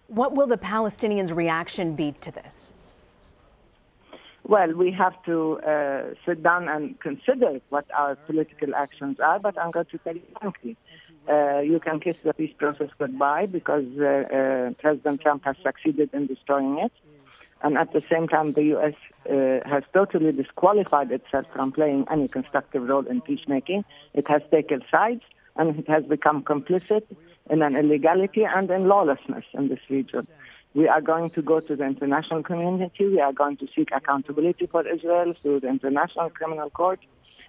What will the Palestinians' reaction be to this? Well, we have to sit down and consider what our political actions are, but I'm going to tell you frankly, you can kiss the peace process goodbye because President Trump has succeeded in destroying it. And at the same time, the U.S. Has totally disqualified itself from playing any constructive role in peacemaking. It has taken sides, and it has become complicit in an illegality and in lawlessness in this region. We are going to go to the international community. We are going to seek accountability for Israel through the International Criminal Court.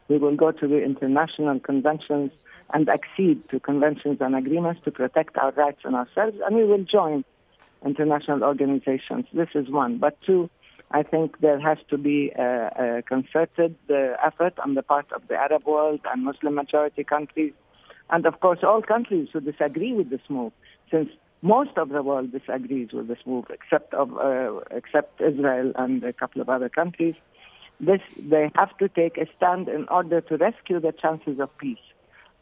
We will go to the international conventions and accede to conventions and agreements to protect our rights and ourselves, and we will join international organizations. This is one. But two, I think there has to be a concerted effort on the part of the Arab world and Muslim-majority countries, and of course all countries who disagree with this move, since most of the world disagrees with this move, except Israel and a couple of other countries. They have to take a stand in order to rescue the chances of peace.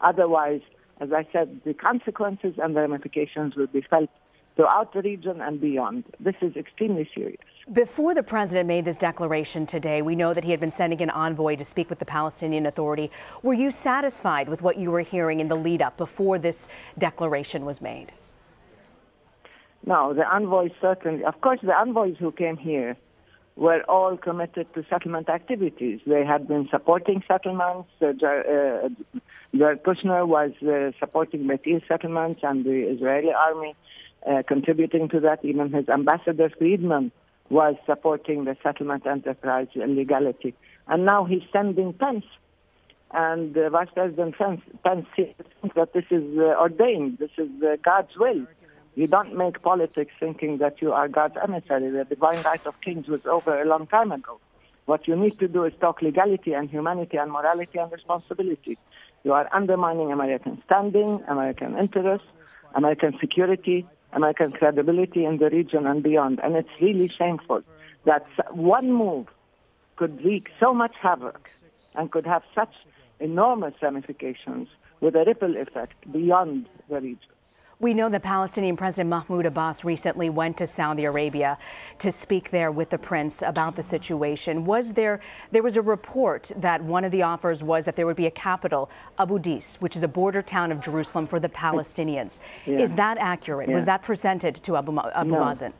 Otherwise, as I said, the consequences and the ramifications will be felt throughout the region and beyond. This is extremely serious. Before the president made this declaration today, we know that he had been sending an envoy to speak with the Palestinian Authority. Were you satisfied with what you were hearing in the lead up before this declaration was made? No, the envoys certainly, of course, the envoys who came here were all committed to settlement activities. They had been supporting settlements. Jared Kushner was supporting Betil settlements and the Israeli army contributing to that. Even his ambassador, Friedman, was supporting the settlement enterprise illegality. And now he's sending Pence. And Vice President Pence thinks that this is ordained. This is God's will. You don't make politics thinking that you are God's emissary. The divine right of kings was over a long time ago. What you need to do is talk legality and humanity and morality and responsibility. You are undermining American standing, American interests, American security, American credibility in the region and beyond. And it's really shameful that one move could wreak so much havoc and could have such enormous ramifications with a ripple effect beyond the region. We know that Palestinian President Mahmoud Abbas recently went to Saudi Arabia to speak there with the prince about the situation. There was a report that one of the offers was that there would be a capital, Abu Dis, which is a border town of Jerusalem for the Palestinians. Yeah. Is that accurate? Yeah. Was that presented to Abu Mazen?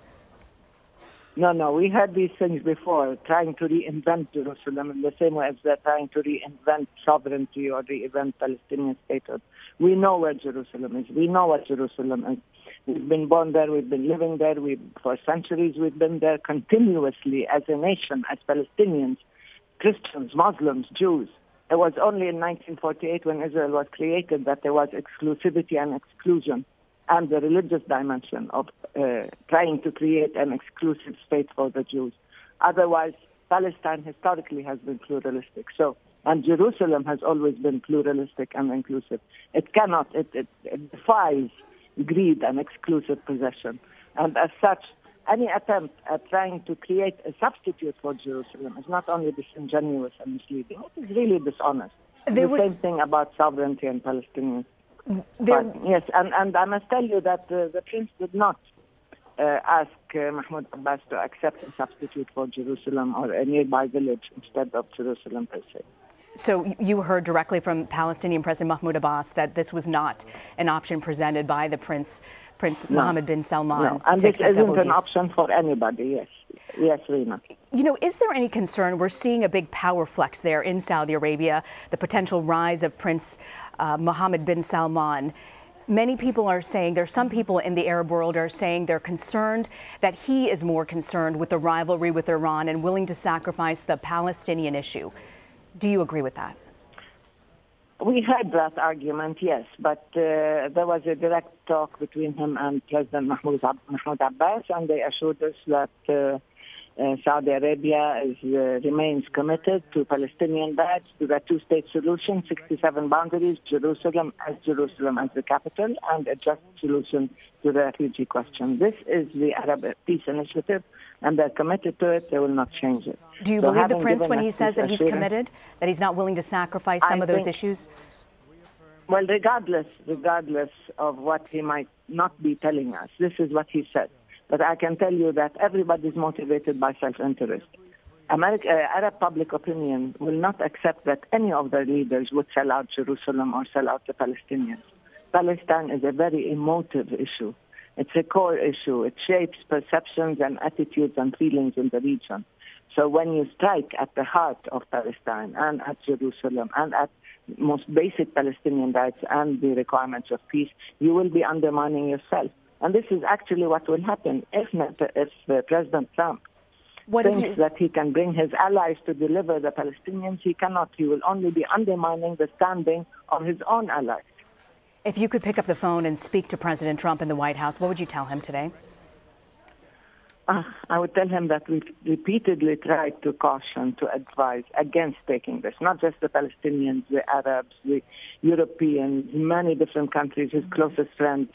No. We heard these things before, trying to reinvent Jerusalem in the same way as they're trying to reinvent sovereignty or reinvent Palestinian statehood. We know where Jerusalem is. We know what Jerusalem is. We've been born there. We've been living there. For centuries, we've been there continuously as a nation, as Palestinians, Christians, Muslims, Jews. It was only in 1948 when Israel was created that there was exclusivity and exclusion, and the religious dimension of trying to create an exclusive state for the Jews. Otherwise, Palestine historically has been pluralistic. And Jerusalem has always been pluralistic and inclusive. It defies greed and exclusive possession. And as such, any attempt at trying to create a substitute for Jerusalem is not only disingenuous and misleading, it is really dishonest. The same thing about sovereignty and Palestinians. Yes, and I must tell you that the prince did not ask Mahmoud Abbas to accept a substitute for Jerusalem or a nearby village instead of Jerusalem per se. So you heard directly from Palestinian President Mahmoud Abbas that this was not an option presented by the Prince Mohammed bin Salman. No, and this isn't an option for anybody, yes. Yes, Rina. You know, is there any concern? We're seeing a big power flex there in Saudi Arabia, the potential rise of Prince Mohammed bin Salman. Many people are saying, there's some people in the Arab world are saying they're concerned that he is more concerned with the rivalry with Iran and willing to sacrifice the Palestinian issue. Do you agree with that? We heard that argument, yes, but there was a direct talk between him and President Mahmoud Abbas, and they assured us that Saudi Arabia remains committed to Palestinian rights, to the two-state solution, 67 boundaries, Jerusalem as the capital, and a just solution to the refugee question. This is the Arab Peace Initiative, and they're committed to it. They will not change it. Do you believe the prince when he says that he's committed, that he's not willing to sacrifice some of those issues? Well, regardless of what he might not be telling us, this is what he said. But I can tell you that everybody is motivated by self-interest. Arab public opinion will not accept that any of their leaders would sell out Jerusalem or sell out the Palestinians. Palestine is a very emotive issue. It's a core issue. It shapes perceptions and attitudes and feelings in the region. So when you strike at the heart of Palestine and at Jerusalem and at most basic Palestinian rights and the requirements of peace, you will be undermining yourself. And this is actually what will happen if President Trump thinks that he can bring his allies to deliver the Palestinians. He cannot. He will only be undermining the standing of his own allies. If you could pick up the phone and speak to President Trump in the White House, what would you tell him today? I would tell him that we've repeatedly tried to caution, to advise against taking this, not just the Palestinians, the Arabs, the Europeans, many different countries, his closest friends,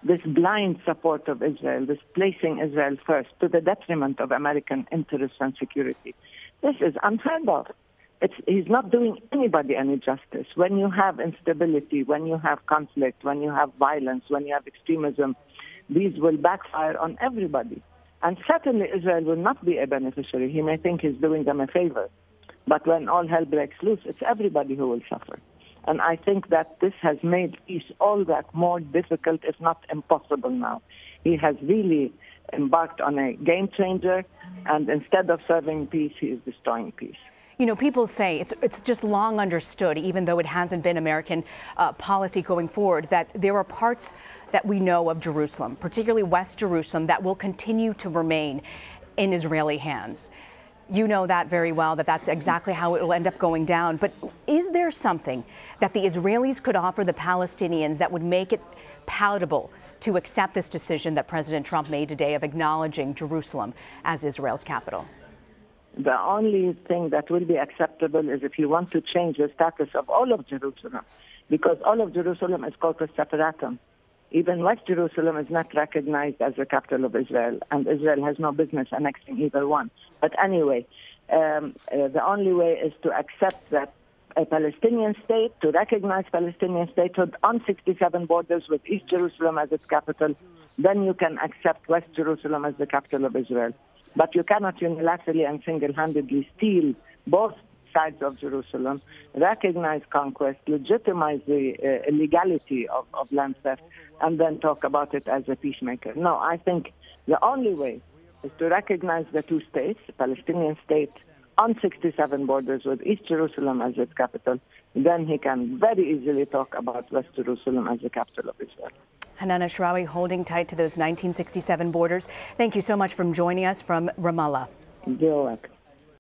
this blind support of Israel, this placing Israel first to the detriment of American interests and security. This is unheard of. He's not doing anybody any justice. When you have instability, when you have conflict, when you have violence, when you have extremism, these will backfire on everybody. And certainly Israel will not be a beneficiary. He may think he's doing them a favor. But when all hell breaks loose, it's everybody who will suffer. And I think that this has made peace all that more difficult, if not impossible now. He has really embarked on a game changer, and instead of serving peace, he is destroying peace. You know, people say it's just long understood, even though it hasn't been American policy going forward, that there are parts that we know of Jerusalem, particularly West Jerusalem, that will continue to remain in Israeli hands. You know that very well, that that's exactly how it will end up going down. But is there something that the Israelis could offer the Palestinians that would make it palatable to accept this decision that President Trump made today of acknowledging Jerusalem as Israel's capital? The only thing that will be acceptable is if you want to change the status of all of Jerusalem, because all of Jerusalem is corpus separatum. Even West Jerusalem is not recognized as the capital of Israel, and Israel has no business annexing either one. But anyway, the only way is to accept that a Palestinian state, to recognize Palestinian statehood on 67 borders with East Jerusalem as its capital. Then you can accept West Jerusalem as the capital of Israel. But you cannot unilaterally and single-handedly steal both sides of Jerusalem, recognize conquest, legitimize the illegality of land theft, and then talk about it as a peacemaker. No, I think the only way is to recognize the two states, the Palestinian state on 67 borders with East Jerusalem as its capital. Then he can very easily talk about West Jerusalem as the capital of Israel. Hanan Ashrawi, holding tight to those 1967 borders. Thank you so much for joining us from Ramallah. You're welcome.